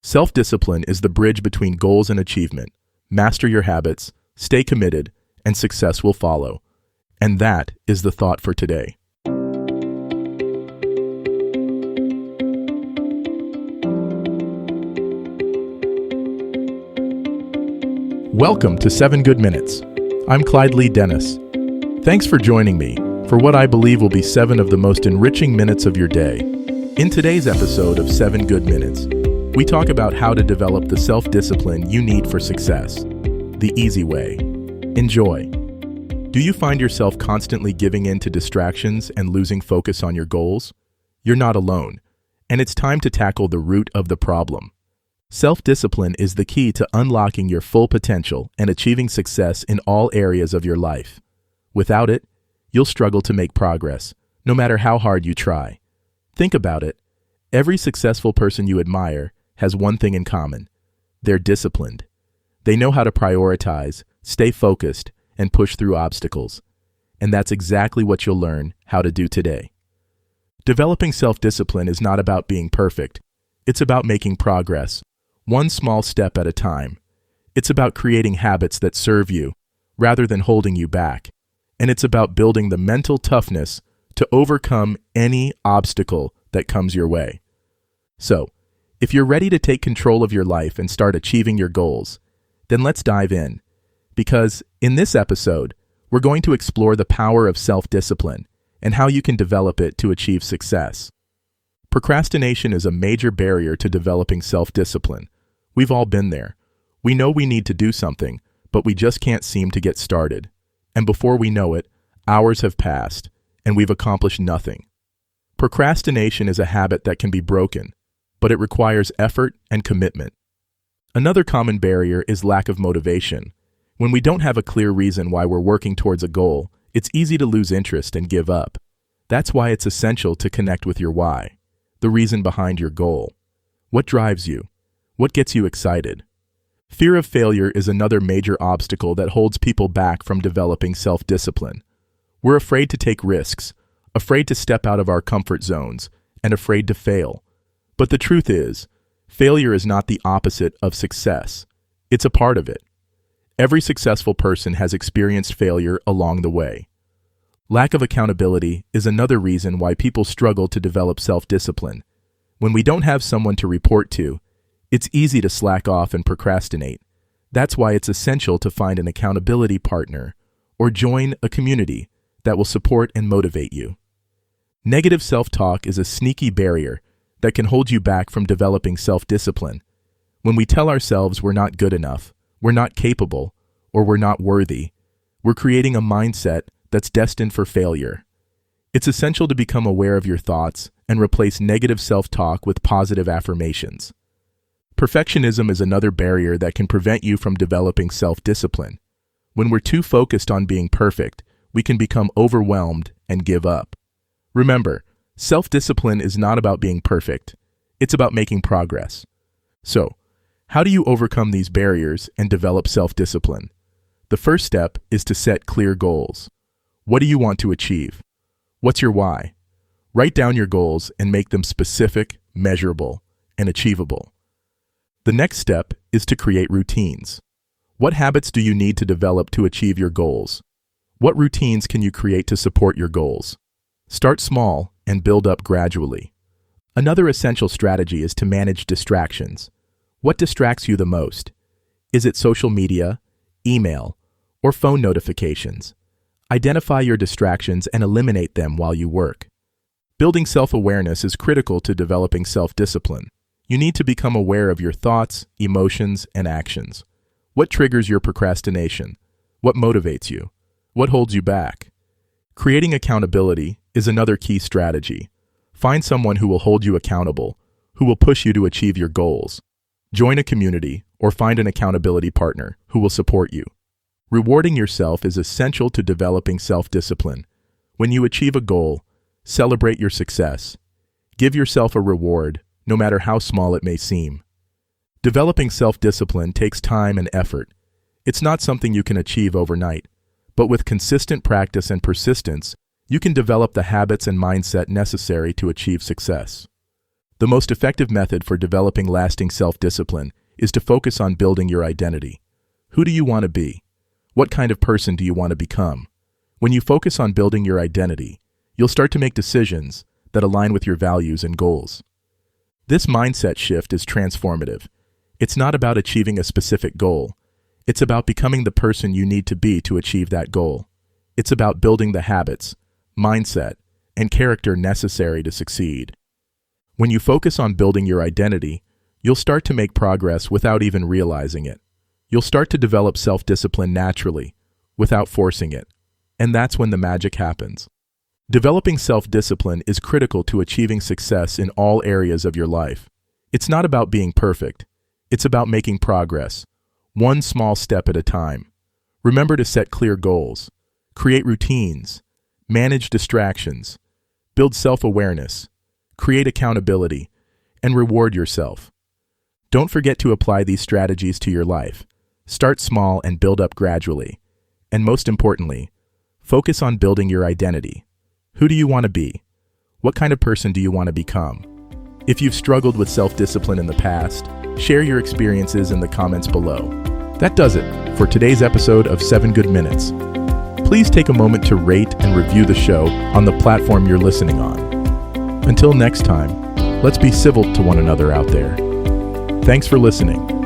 Self-discipline is the bridge between goals and achievement. Master your habits, stay committed, and success will follow. And that is the thought for today. Welcome to 7 Good Minutes. I'm Clyde Lee Dennis. Thanks for joining me for what I believe will be 7 of the most enriching minutes of your day. In today's episode of 7 Good Minutes, we talk about how to develop the self-discipline you need for success. The easy way. Enjoy. Do you find yourself constantly giving in to distractions and losing focus on your goals? You're not alone, and it's time to tackle the root of the problem. Self-discipline is the key to unlocking your full potential and achieving success in all areas of your life. Without it, you'll struggle to make progress, no matter how hard you try. Think about it. Every successful person you admire has one thing in common. They're disciplined. They know how to prioritize, stay focused, and push through obstacles. And that's exactly what you'll learn how to do today. Developing self-discipline is not about being perfect. It's about making progress, one small step at a time. It's about creating habits that serve you, rather than holding you back. And it's about building the mental toughness to overcome any obstacle that comes your way. So, if you're ready to take control of your life and start achieving your goals, then let's dive in. Because in this episode, we're going to explore the power of self-discipline and how you can develop it to achieve success. Procrastination is a major barrier to developing self-discipline. We've all been there. We know we need to do something, but we just can't seem to get started. And before we know it, hours have passed, and we've accomplished nothing. Procrastination is a habit that can be broken, but it requires effort and commitment. Another common barrier is lack of motivation. When we don't have a clear reason why we're working towards a goal, it's easy to lose interest and give up. That's why it's essential to connect with your why, the reason behind your goal. What drives you? What gets you excited? Fear of failure is another major obstacle that holds people back from developing self-discipline. We're afraid to take risks, afraid to step out of our comfort zones, and afraid to fail. But the truth is, failure is not the opposite of success. It's a part of it. Every successful person has experienced failure along the way. Lack of accountability is another reason why people struggle to develop self-discipline. When we don't have someone to report to, it's easy to slack off and procrastinate. That's why it's essential to find an accountability partner or join a community that will support and motivate you. Negative self-talk is a sneaky barrier that can hold you back from developing self-discipline. When we tell ourselves we're not good enough, we're not capable, or we're not worthy, we're creating a mindset that's destined for failure. It's essential to become aware of your thoughts and replace negative self-talk with positive affirmations. Perfectionism is another barrier that can prevent you from developing self-discipline. When we're too focused on being perfect, we can become overwhelmed and give up. Remember, self-discipline is not about being perfect. It's about making progress. So, how do you overcome these barriers and develop self-discipline? The first step is to set clear goals. What do you want to achieve? What's your why? Write down your goals and make them specific, measurable, and achievable. The next step is to create routines. What habits do you need to develop to achieve your goals? What routines can you create to support your goals? Start small and build up gradually. Another essential strategy is to manage distractions. What distracts you the most? Is it social media, email, or phone notifications? Identify your distractions and eliminate them while you work. Building self-awareness is critical to developing self-discipline. You need to become aware of your thoughts, emotions, and actions. What triggers your procrastination? What motivates you? What holds you back? Creating accountability is another key strategy. Find someone who will hold you accountable, who will push you to achieve your goals. Join a community or find an accountability partner who will support you. Rewarding yourself is essential to developing self-discipline. When you achieve a goal, celebrate your success. Give yourself a reward, no matter how small it may seem. Developing self-discipline takes time and effort. It's not something you can achieve overnight, but with consistent practice and persistence, you can develop the habits and mindset necessary to achieve success. The most effective method for developing lasting self-discipline is to focus on building your identity. Who do you want to be? What kind of person do you want to become? When you focus on building your identity, you'll start to make decisions that align with your values and goals. This mindset shift is transformative. It's not about achieving a specific goal. It's about becoming the person you need to be to achieve that goal. It's about building the habits, mindset, and character necessary to succeed. When you focus on building your identity, you'll start to make progress without even realizing it. You'll start to develop self-discipline naturally, without forcing it. And that's when the magic happens. Developing self-discipline is critical to achieving success in all areas of your life. It's not about being perfect. It's about making progress, one small step at a time. Remember to set clear goals, create routines, manage distractions, build self-awareness, create accountability, and reward yourself. Don't forget to apply these strategies to your life. Start small and build up gradually. And most importantly, focus on building your identity. Who do you want to be? What kind of person do you want to become? If you've struggled with self-discipline in the past, share your experiences in the comments below. That does it for today's episode of 7 Good Minutes. Please take a moment to rate and review the show on the platform you're listening on. Until next time, let's be civil to one another out there. Thanks for listening.